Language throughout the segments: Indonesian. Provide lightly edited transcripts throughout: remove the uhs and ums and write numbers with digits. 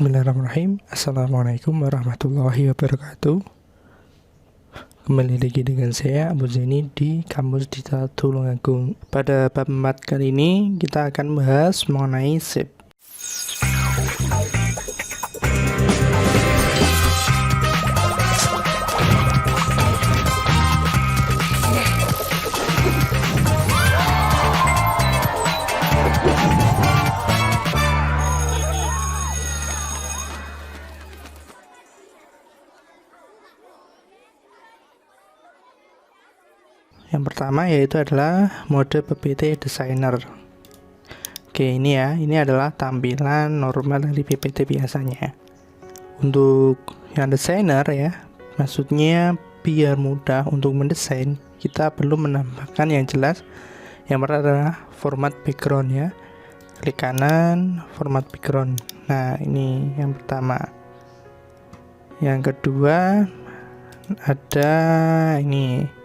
Bismillahirrahmanirrahim. Assalamualaikum warahmatullahi wabarakatuh. Kembali lagi dengan saya Abu Zaini di Kampus Digital Tulungagung. Pada bab 4 kali ini kita akan bahas mengenai shape. Yang pertama yaitu adalah mode PPT Designer. Oke, ini adalah tampilan normal dari PPT biasanya. Untuk yang designer maksudnya biar mudah untuk mendesain, kita perlu menambahkan yang jelas. Yang pertama adalah format background Klik kanan, format background. Nah, ini yang pertama. Yang kedua ada ini.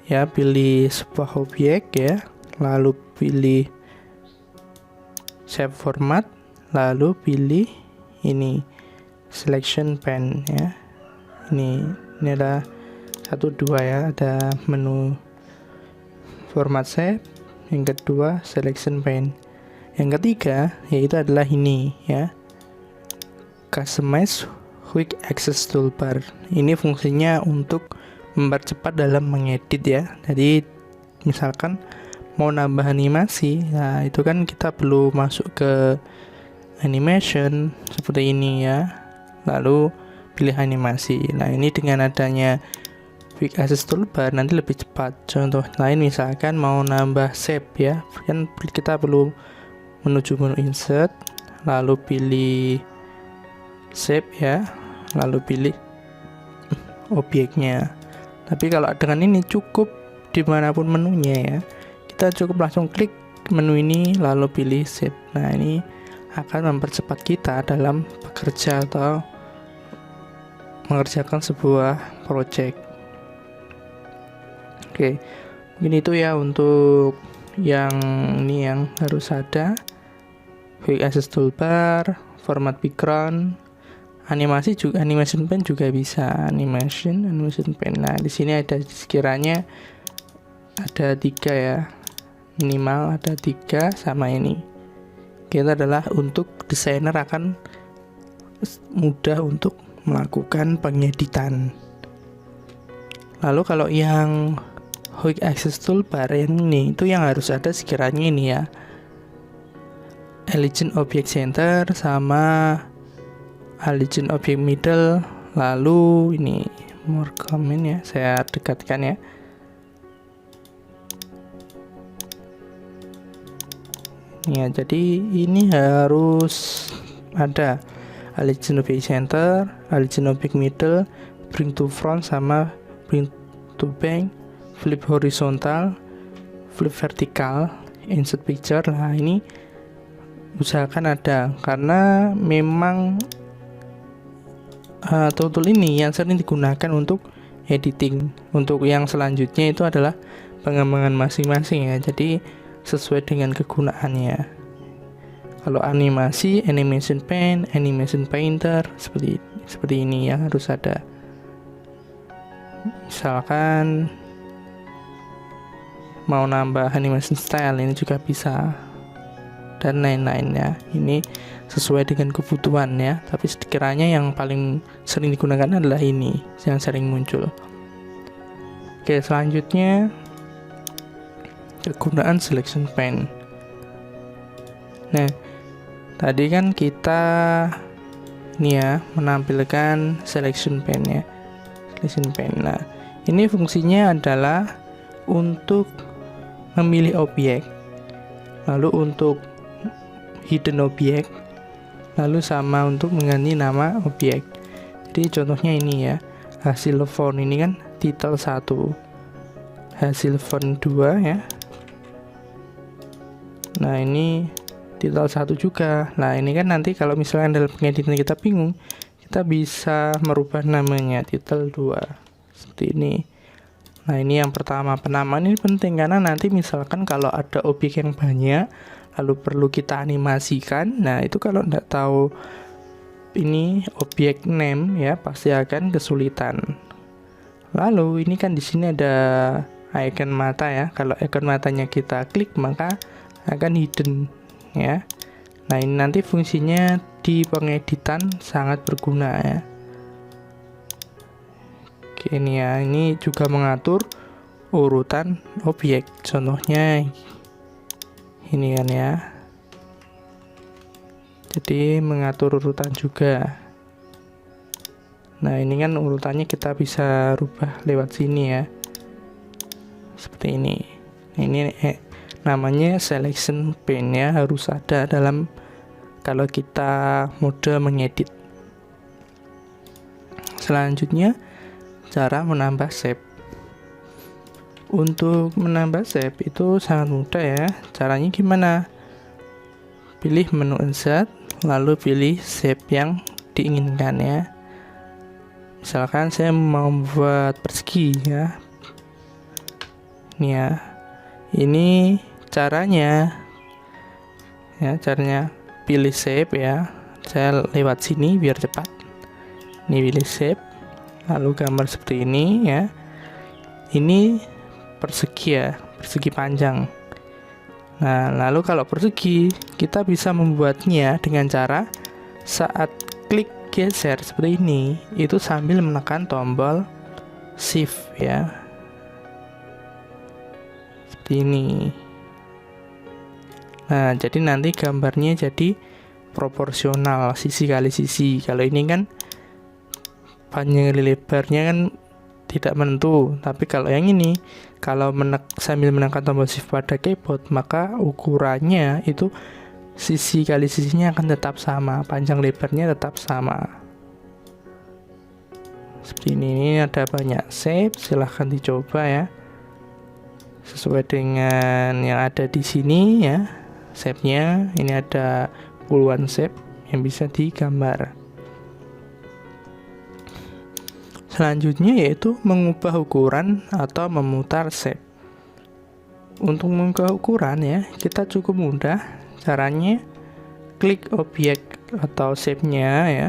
Pilih sebuah objek lalu pilih shape format, lalu pilih ini selection pane Ini ada 1, 2 ada menu format shape, yang kedua selection pane, yang ketiga yaitu adalah ini customize quick access toolbar. Ini fungsinya untuk mempercepat dalam mengedit Jadi misalkan mau nambah animasi, nah itu kan kita perlu masuk ke animation seperti ini lalu pilih animasi. Nah, ini dengan adanya quick access toolbar nanti lebih cepat. Contoh lain misalkan mau nambah shape kan kita perlu menuju menu insert, lalu pilih shape lalu pilih objeknya. Tapi kalau dengan ini cukup dimanapun menunya kita cukup langsung klik menu ini lalu pilih shape. Nah, ini akan mempercepat kita dalam bekerja atau mengerjakan sebuah project. Oke, mungkin itu untuk yang ini yang harus ada. Quick access toolbar, format background, animasi juga, animation pane juga bisa. Animation pane. Nah, di sini ada sekiranya ada 3 minimal ada 3 sama ini. Kita adalah untuk desainer akan mudah untuk melakukan pengeditan. Lalu kalau yang quick access toolbar yang ini itu yang harus ada sekiranya ini Align Object Center sama Align Object Middle, lalu ini more comment saya dekatkan jadi ini harus ada Align Object Center, Align Object Middle, Bring to Front sama Bring to Back, Flip Horizontal, Flip Vertical, Insert Picture. Nah, ini usahakan ada karena memang tool ini yang sering digunakan untuk editing. Untuk yang selanjutnya itu adalah pengembangan masing-masing jadi sesuai dengan kegunaannya. Kalau animasi, animation pane, animation painter seperti ini yang harus ada. Misalkan mau nambah animation style, ini juga bisa, dan lain-lainnya. Ini sesuai dengan kebutuhan tapi sekiranya yang paling sering digunakan adalah ini yang sering muncul. Oke, selanjutnya kegunaan selection pane. Nah, tadi kan kita ini menampilkan selection pane selection pane. Nah, ini fungsinya adalah untuk memilih objek, lalu untuk hidden objek, lalu sama untuk mengganti nama objek. Jadi contohnya ini hasil font ini kan title 1, hasil font 2 Nah, ini title 1 juga. Nah, ini kan nanti kalau misalnya dalam pengeditan kita bingung, kita bisa merubah namanya title 2 seperti ini. Nah, ini yang pertama, penamaan ini penting karena nanti misalkan kalau ada objek yang banyak lalu perlu kita animasikan. Nah, itu kalau tidak tahu ini objek name ya, pasti akan kesulitan. Lalu ini kan di sini ada icon mata ya. Kalau icon matanya kita klik maka akan hidden ya. Nah, ini nanti fungsinya di pengeditan sangat berguna ya. Oke, ini ya, ini juga mengatur urutan objek. Contohnya ini kan ya. Jadi mengatur urutan juga. Nah, ini kan urutannya kita bisa rubah lewat sini ya. Seperti ini. Ini namanya selection pane ya, harus ada dalam kalau kita mode mengedit. Selanjutnya cara menambah shape. Untuk menambah shape itu sangat mudah ya. Caranya gimana? Pilih menu insert, lalu pilih shape yang diinginkan ya. Misalkan saya mau membuat persegi ya. Ini ya. Ini caranya ya, caranya pilih shape ya. Saya lewat sini biar cepat. Ini pilih shape, lalu gambar seperti ini ya. Ini persegi ya, persegi panjang. Nah, lalu kalau persegi kita bisa membuatnya dengan cara saat klik geser seperti ini, itu sambil menekan tombol shift ya. Seperti ini. Nah, jadi nanti gambarnya jadi proporsional, sisi kali sisi. Kalau ini kan panjang lebarnya kan tidak menentu, tapi kalau yang ini, kalau sambil menekan tombol shift pada keyboard, maka ukurannya itu sisi kali sisinya akan tetap sama, panjang lebarnya tetap sama. Seperti ini ada banyak shape, silahkan dicoba ya, sesuai dengan yang ada di sini ya. Shape-nya ini ada puluhan shape yang bisa digambar. Selanjutnya yaitu mengubah ukuran atau memutar shape. Untuk mengubah ukuran ya, kita cukup mudah. Caranya klik objek atau shape-nya ya.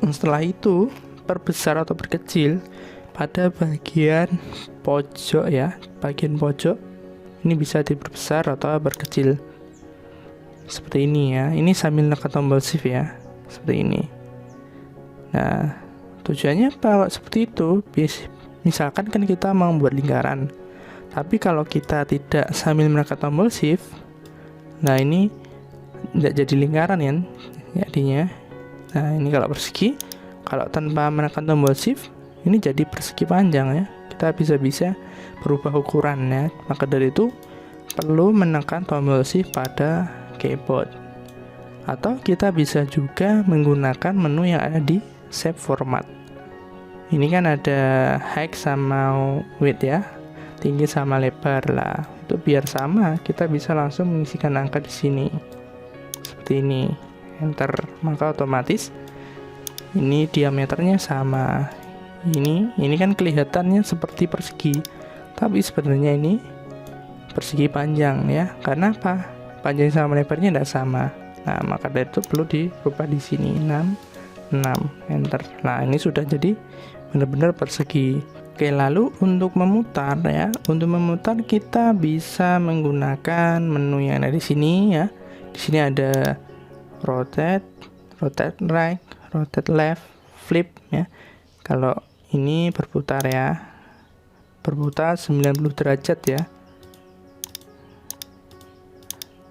Setelah itu perbesar atau perkecil pada bagian pojok ya, bagian pojok. Ini bisa diperbesar atau berkecil seperti ini ya. Ini sambil menekan tombol shift ya, seperti ini. Nah, tujuannya kalau seperti itu, misalkan kan kita mau membuat lingkaran, tapi kalau kita tidak sambil menekan tombol shift, nah ini tidak jadi lingkaran ya jadinya. Nah, ini kalau persegi, kalau tanpa menekan tombol shift, ini jadi persegi panjang ya. Kita bisa berubah ukuran ya. Maka dari itu perlu menekan tombol shift pada keyboard. Atau kita bisa juga menggunakan menu yang ada di shape format. Ini kan ada height sama width ya, tinggi sama lebar lah. Itu biar sama, kita bisa langsung mengisikan angka di sini. Seperti ini. Enter, maka otomatis ini diameternya sama. Ini kan kelihatannya seperti persegi, tapi sebenarnya ini persegi panjang ya. Karena apa? Panjang sama lebarnya tidak sama. Nah, maka dari itu perlu dirubah di sini 6, enter. Nah, ini sudah jadi benar-benar persegi. Oke, lalu untuk memutar ya, untuk memutar kita bisa menggunakan menu yang ada di sini ya. Di sini ada rotate, rotate right, rotate left, flip ya. Kalau ini berputar ya, berputar 90 derajat ya.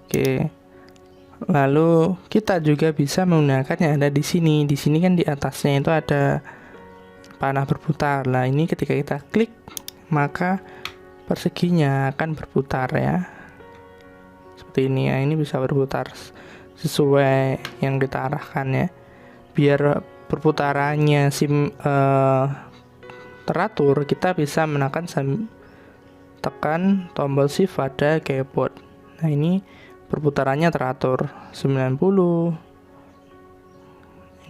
Oke, lalu kita juga bisa menggunakan yang ada di sini. Di sini kan di atasnya itu ada panah berputar. Nah, ini ketika kita klik maka perseginya akan berputar ya, seperti ini ya. Ini bisa berputar sesuai yang kita arahkan ya, biar perputarannya teratur. Kita bisa menekan tekan tombol shift pada keyboard. Nah, ini perputarannya teratur 90,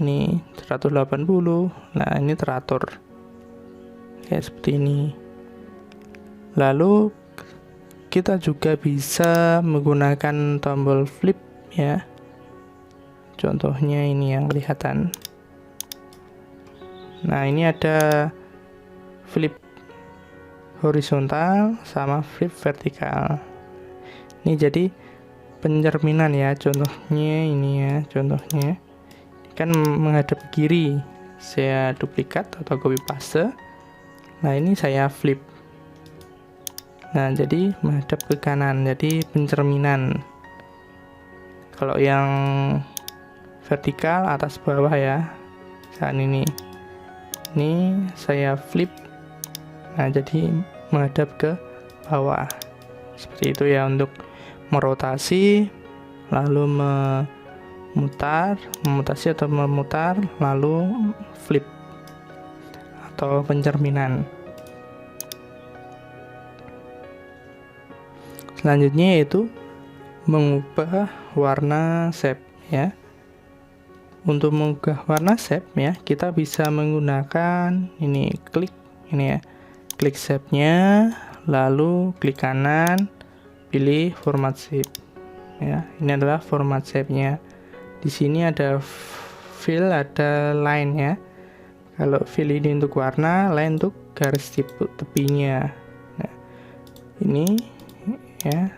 ini 180. Nah, ini teratur kayak seperti ini. Lalu kita juga bisa menggunakan tombol flip ya. Contohnya ini yang kelihatan. Nah, ini ada flip horizontal sama flip vertikal. Ini jadi pencerminan ya, contohnya ini ya, contohnya kan menghadap ke kiri, saya duplikat atau copy paste. Nah, ini saya flip. Nah, jadi menghadap ke kanan, jadi pencerminan. Kalau yang vertikal atas bawah ya, saat ini saya flip. Nah, jadi menghadap ke bawah. Seperti itu ya untuk merotasi, lalu memutasi atau memutar, lalu flip atau pencerminan. Selanjutnya yaitu mengubah warna shape ya. Untuk mengubah warna shape ya, kita bisa menggunakan ini, klik ini ya. Klik shape-nya, lalu klik kanan, pilih format shape. Ya, ini adalah format shape-nya. Di sini ada fill, ada line ya. Kalau fill ini untuk warna, line untuk garis tepinya. Nah, ini ya.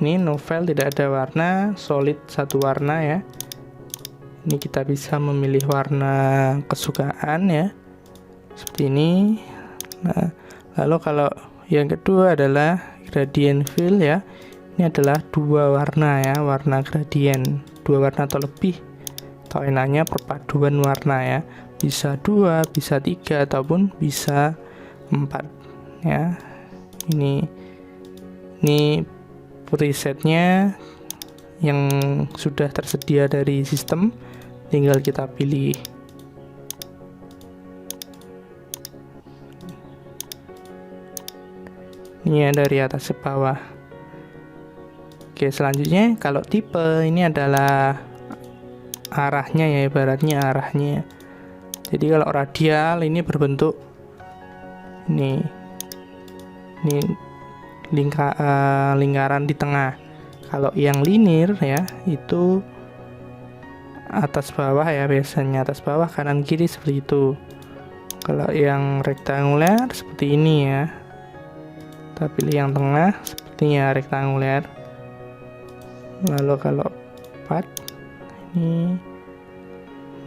Ini novel tidak ada warna, solid satu warna ya. Ini kita bisa memilih warna kesukaan ya. Seperti ini. Nah, lalu kalau yang kedua adalah gradient fill ya. Ini adalah dua warna ya, warna gradient, dua warna atau lebih. Atau enaknya perpaduan warna ya. Bisa 2, bisa 3 ataupun bisa 4 ya. Ini presetnya yang sudah tersedia dari sistem, tinggal kita pilih. Ini dari atas ke bawah. Oke, selanjutnya kalau tipe ini adalah arahnya ya, ibaratnya arahnya. Jadi kalau radial ini berbentuk ini lingkaran di tengah. Kalau yang linear ya itu atas bawah ya, biasanya atas bawah kanan kiri seperti itu. Kalau yang rektanguler seperti ini ya. Kita pilih yang tengah sepertinya rektanguler. Lalu kalau part ini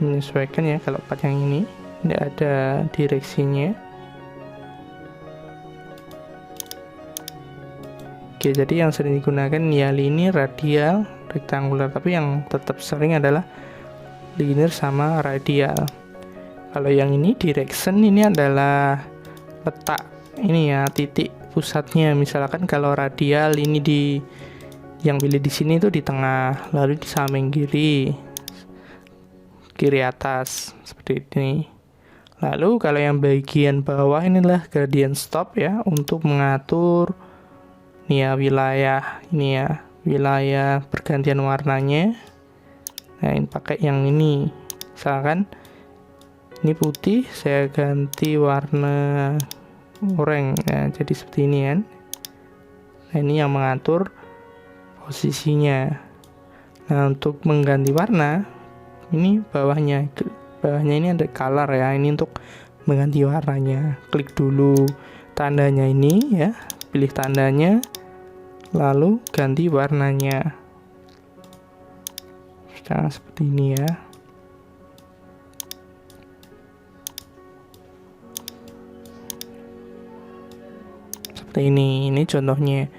menyesuaikan ya, kalau part yang ini tidak ada direksinya. Oke, jadi yang sering digunakan ya linear, radial, rektanguler, tapi yang tetap sering adalah linear sama radial. Kalau yang ini direction, ini adalah letak ini ya, titik pusatnya. Misalkan kalau radial ini yang pilih di sini itu di tengah, lalu di samping kiri atas seperti ini. Lalu kalau yang bagian bawah inilah gradient stop ya, untuk mengatur nih ya wilayah pergantian warnanya. Nah, ini pakai yang ini. Misalkan ini putih, saya ganti warna oranye ya, jadi seperti ini kan. Nah, ini yang mengatur posisinya. Nah, untuk mengganti warna, ini bawahnya ini ada color ya, ini untuk mengganti warnanya. Klik dulu tandanya ini ya, pilih tandanya, lalu ganti warnanya. Nah, seperti ini ya. Seperti ini contohnya.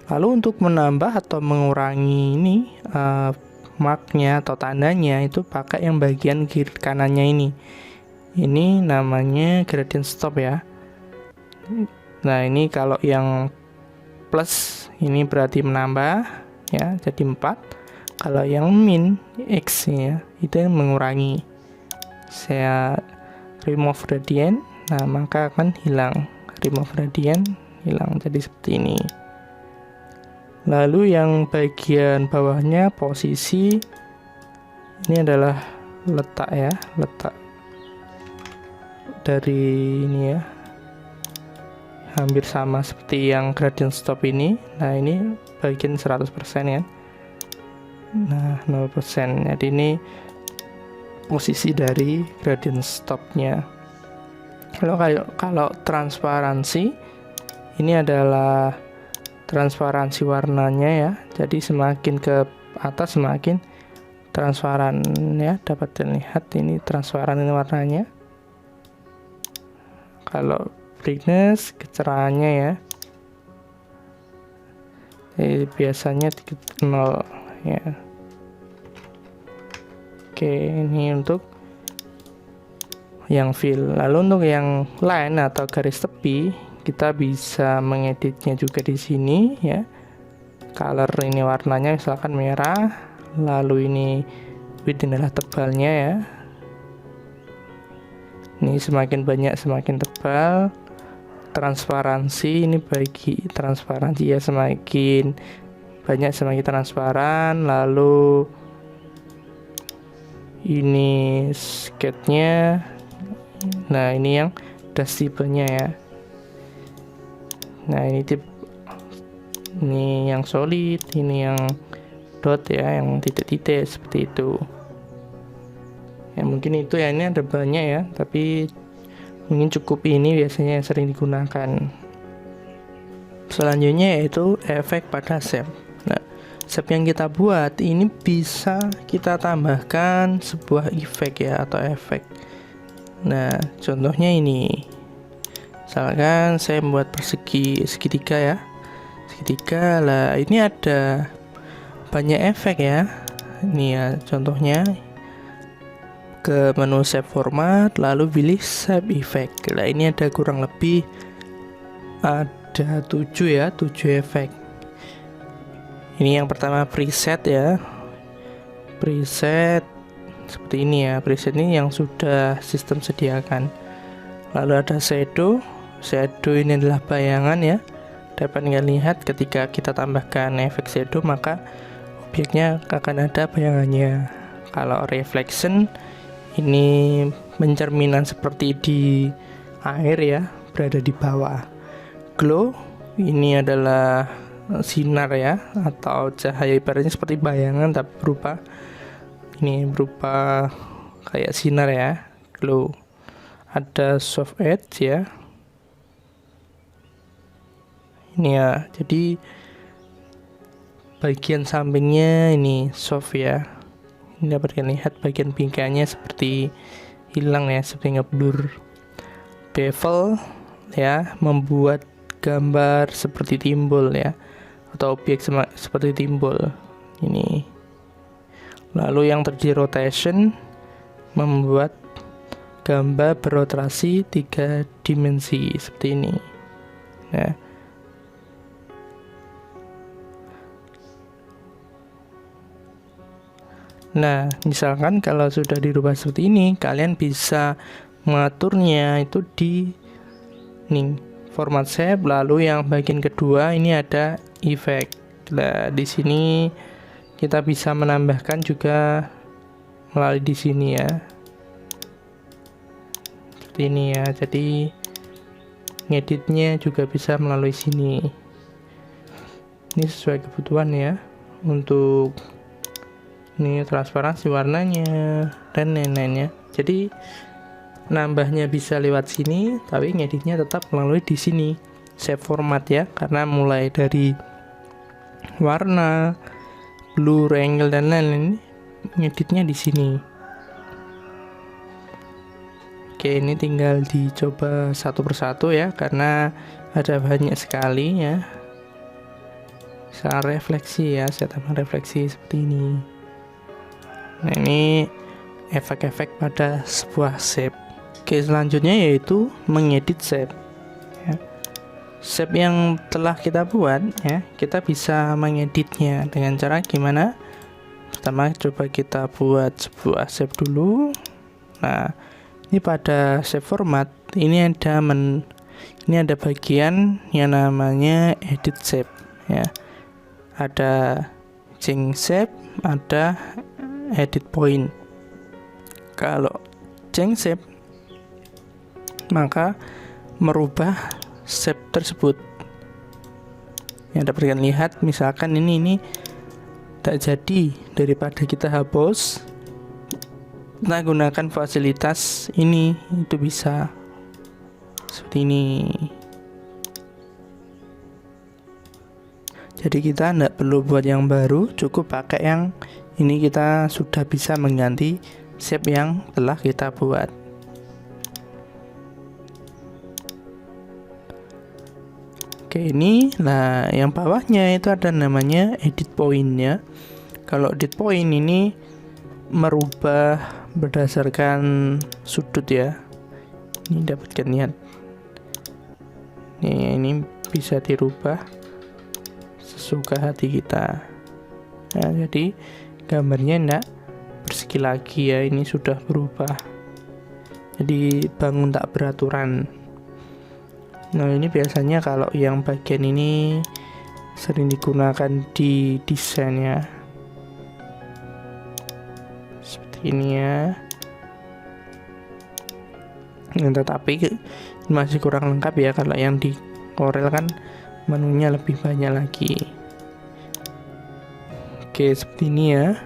Lalu untuk menambah atau mengurangi ini marknya atau tandanya, itu pakai yang bagian kiri kanannya ini. Ini namanya gradient stop ya. Nah, ini kalau yang plus ini berarti menambah ya, jadi 4. Kalau yang min X ya, itu yang mengurangi. Saya remove gradient, nah maka akan hilang. Remove gradient, hilang, jadi seperti ini. Lalu yang bagian bawahnya posisi, ini adalah letak ya, letak dari ini ya, hampir sama seperti yang gradient stop ini. Nah, ini bagian 100% kan. Nah, 0%. Jadi ini posisi dari gradient stopnya. Kalau transparansi, ini adalah transparansi warnanya ya. Jadi semakin ke atas semakin transparan ya, dapat terlihat ini transparan ini warnanya. Kalau brightness, kecerahannya ya, biasanya 0 ya. Oke, ini untuk yang fill. Lalu untuk yang line atau garis tepi, kita bisa mengeditnya juga di sini ya. Color ini warnanya misalkan merah, lalu ini width adalah tebalnya ya. Ini semakin banyak semakin tebal. Transparansi ini bagi transparansi ya, semakin banyak semakin transparan. Lalu ini sketch-nya, nah ini yang dustable-nya ya. Nah ini ini yang solid, ini yang dot ya, yang titik-titik seperti itu ya. Mungkin itu ya, ini ada banyak ya, tapi mungkin cukup ini biasanya yang sering digunakan. Selanjutnya yaitu efek pada shape. Nah, shape yang kita buat ini bisa kita tambahkan sebuah efek ya, atau efek. Nah, contohnya ini. Misalkan saya membuat segitiga ya. Segitiga lah, ini ada banyak efek ya. Ini ya contohnya. Ke menu shape format, lalu pilih shape effect. Nah, ini ada kurang lebih ada 7 ya, 7 efek. Ini yang pertama preset ya. Preset seperti ini ya. Preset ini yang sudah sistem sediakan. Lalu ada shadow. Shadow ini adalah bayangan ya. Dapat kalian lihat ketika kita tambahkan efek shadow, maka objeknya akan ada bayangannya. Kalau reflection, ini pencerminan seperti di air ya, berada di bawah. Glow, ini adalah sinar ya, atau cahaya, ibaratnya seperti bayangan tapi berupa kayak sinar ya. Glow. Ada soft edge ya. Ini ya, jadi bagian sampingnya ini soft ya. Ini dapat kalian lihat bagian bingkainya seperti hilang ya, seperti ngeblur. Bevel ya, membuat gambar seperti timbul ya, atau objek seperti timbul ini. Lalu yang terjadi rotation, membuat gambar berotasi 3 dimensi seperti ini. Nah, misalkan kalau sudah dirubah seperti ini, kalian bisa mengaturnya itu di format shape. Lalu yang bagian kedua ini ada efek. Nah, di sini kita bisa menambahkan juga melalui di sini ya. Seperti ini ya. Jadi ngeditnya juga bisa melalui sini. Ini sesuai kebutuhan ya. Untuk ini transparansi warnanya dan lain-lainnya. Jadi nambahnya bisa lewat sini, tapi ngeditnya tetap melalui di sini shape format ya, karena mulai dari warna, blur, angle dan lain-lain ngeditnya di sini. Oke, ini tinggal dicoba satu persatu ya, karena ada banyak sekali ya. Saya refleksi ya, saya tambah refleksi seperti ini. Nah, ini efek-efek pada sebuah shape. Oke, selanjutnya yaitu mengedit shape ya. Shape yang telah kita buat ya, kita bisa mengeditnya dengan cara gimana? Pertama coba kita buat sebuah shape dulu. Nah, ini pada shape format ini ada bagian yang namanya edit shape ya. Ada change shape, ada edit point. Kalau change shape maka merubah shape tersebut. Yang dapat kalian lihat, misalkan ini tak jadi, daripada kita hapus, kita gunakan fasilitas ini, itu bisa seperti ini. Jadi kita tidak perlu buat yang baru, cukup pakai yang ini, kita sudah bisa mengganti shape yang telah kita buat. Oke, ini nah yang bawahnya itu ada namanya edit point-nya. Kalau edit point ini merubah berdasarkan sudut ya. Ini dapat kalian lihat. Ini bisa dirubah sesuka hati kita. Nah, jadi gambarnya enggak persegi lagi ya, ini sudah berubah. Jadi bangun tak beraturan. Nah, ini biasanya kalau yang bagian ini sering digunakan di desain ya. Seperti ini ya. Nah, tetapi masih kurang lengkap ya, kalau yang di Corel kan menunya lebih banyak lagi. Oke, seperti ini ya.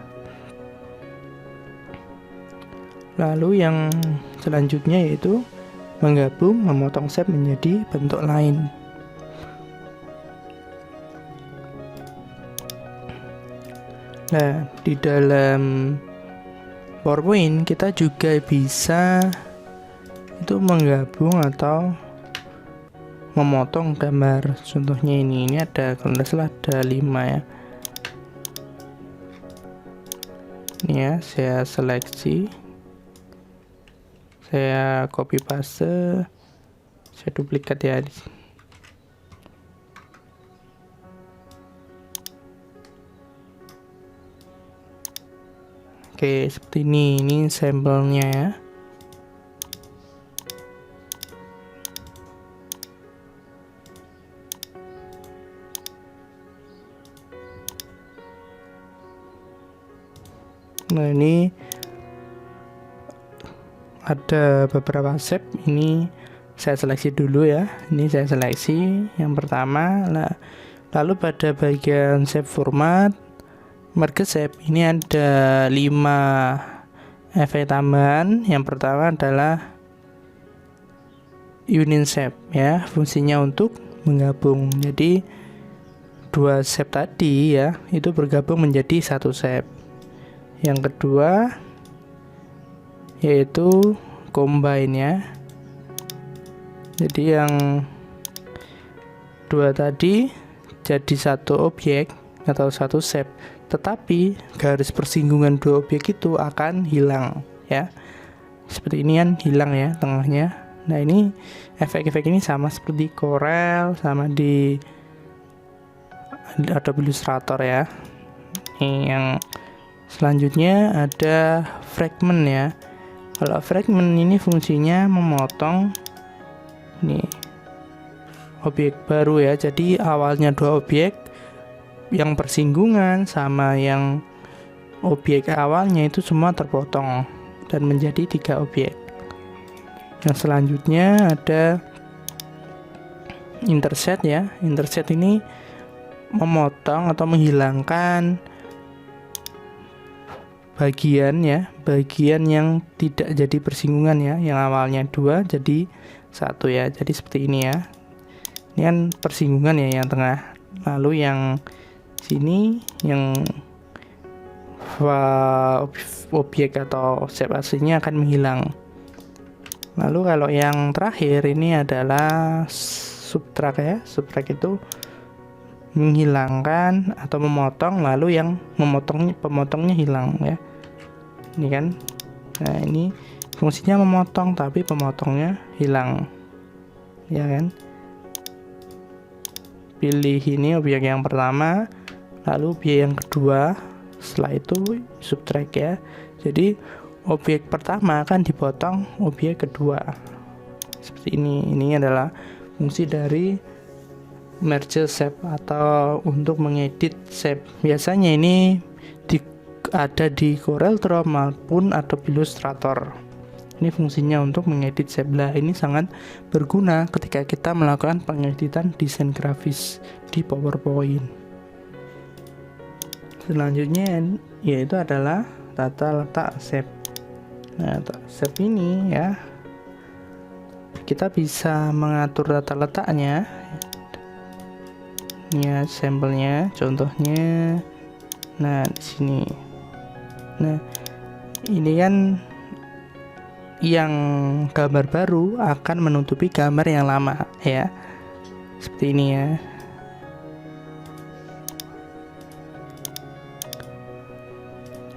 Lalu yang selanjutnya yaitu menggabung, memotong shape menjadi bentuk lain. Nah, di dalam PowerPoint kita juga bisa itu menggabung atau memotong gambar. Contohnya ini ada, kalau tidak salah ada 5 ya. Ini ya, saya seleksi, saya copy paste, saya duplikat ya di sini. Oke, seperti ini sampelnya ya. Nah, ini ada beberapa shape, ini saya seleksi dulu ya. Ini saya seleksi yang pertama. Nah, lalu pada bagian shape format, merge shape, ini ada 5 efek tambahan. Yang pertama adalah union shape ya, fungsinya untuk menggabung. Jadi 2 shape tadi ya, itu bergabung menjadi 1 shape. Yang kedua yaitu combine ya. Jadi yang 2 tadi jadi 1 objek atau 1 shape, tetapi garis persinggungan 2 objek itu akan hilang ya. Seperti ini kan hilang ya tengahnya. Nah, ini efek-efek ini sama seperti Corel, sama di Adobe Illustrator ya. Ini yang selanjutnya ada fragment ya. Kalau fragment ini fungsinya memotong nih objek baru ya. Jadi awalnya 2 objek yang persinggungan sama yang objek awalnya itu semua terpotong dan menjadi 3 objek. Yang selanjutnya ada interset ya. Interset ini memotong atau menghilangkan bagian yang tidak jadi persinggungan ya, yang awalnya 2 jadi 1 ya. Jadi seperti ini ya. Ini kan persinggungan ya yang tengah. Lalu yang sini yang objek atau shape aslinya akan menghilang. Lalu kalau yang terakhir ini adalah subtract ya. Subtract itu menghilangkan atau memotong, lalu yang pemotongnya hilang ya. Ini kan. Nah, ini fungsinya memotong tapi pemotongnya hilang. Ya kan? Pilih ini objek yang pertama, lalu objek yang kedua, setelah itu subtract ya. Jadi objek pertama akan dipotong objek kedua. Seperti ini. Ini adalah fungsi dari merge shape atau untuk mengedit shape. Biasanya ini ada di Corel Draw maupun Adobe Illustrator. Ini fungsinya untuk mengedit shape. Nah, ini sangat berguna ketika ketika kita melakukan pengeditan desain grafis di PowerPoint. Selanjutnya yaitu adalah tata letak shape. Nah, shape ini ya, kita bisa mengatur tata letaknya. Ini ya sampelnya, contohnya. Nah, di sini. Nah, ini kan yang gambar baru akan menutupi gambar yang lama ya. Seperti ini ya.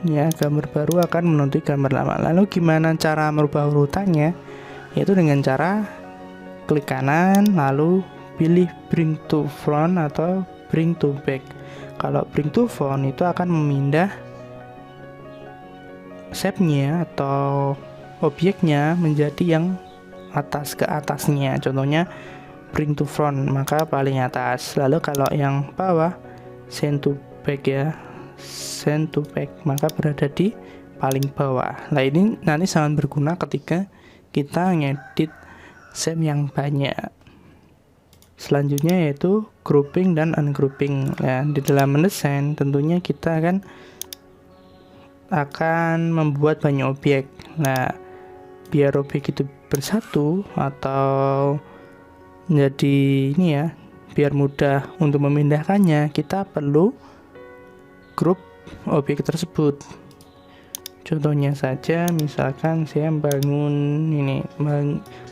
Ya, gambar baru akan menutupi gambar lama. Lalu gimana cara merubah urutannya? Yaitu dengan cara klik kanan lalu pilih bring to front atau bring to back. Kalau bring to front itu akan memindah shape-nya atau objeknya menjadi yang atas ke atasnya. Contohnya bring to front, maka paling atas. Lalu kalau yang bawah send to back ya, send to back, maka berada di paling bawah. Nah, ini nanti sangat berguna ketika kita ngedit shape yang banyak. Selanjutnya yaitu grouping dan ungrouping. Ya, di dalam mendesain tentunya kita akan membuat banyak objek. Nah, biar objek itu bersatu atau menjadi ini ya, biar mudah untuk memindahkannya, kita perlu grup objek tersebut. Contohnya saja, misalkan saya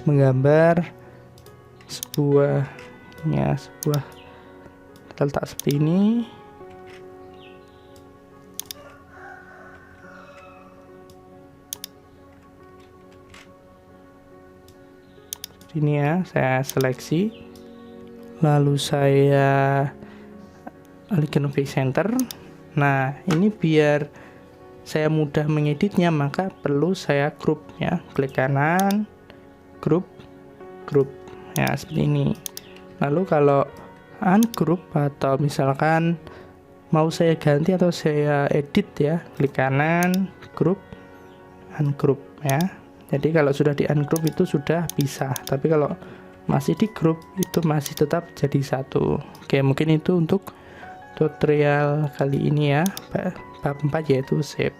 menggambar sebuah letak seperti ini. Ini ya, saya seleksi, lalu saya alihkan objek center. Nah, ini biar saya mudah mengeditnya, maka perlu saya group ya, klik kanan, group ya, seperti ini. Lalu kalau ungroup atau misalkan mau saya ganti atau saya edit ya, klik kanan, group, ungroup ya. Jadi kalau sudah di ungroup itu sudah bisa, tapi kalau masih di group itu masih tetap jadi satu. Oke, mungkin itu untuk tutorial kali ini ya, bab 4 yaitu shape.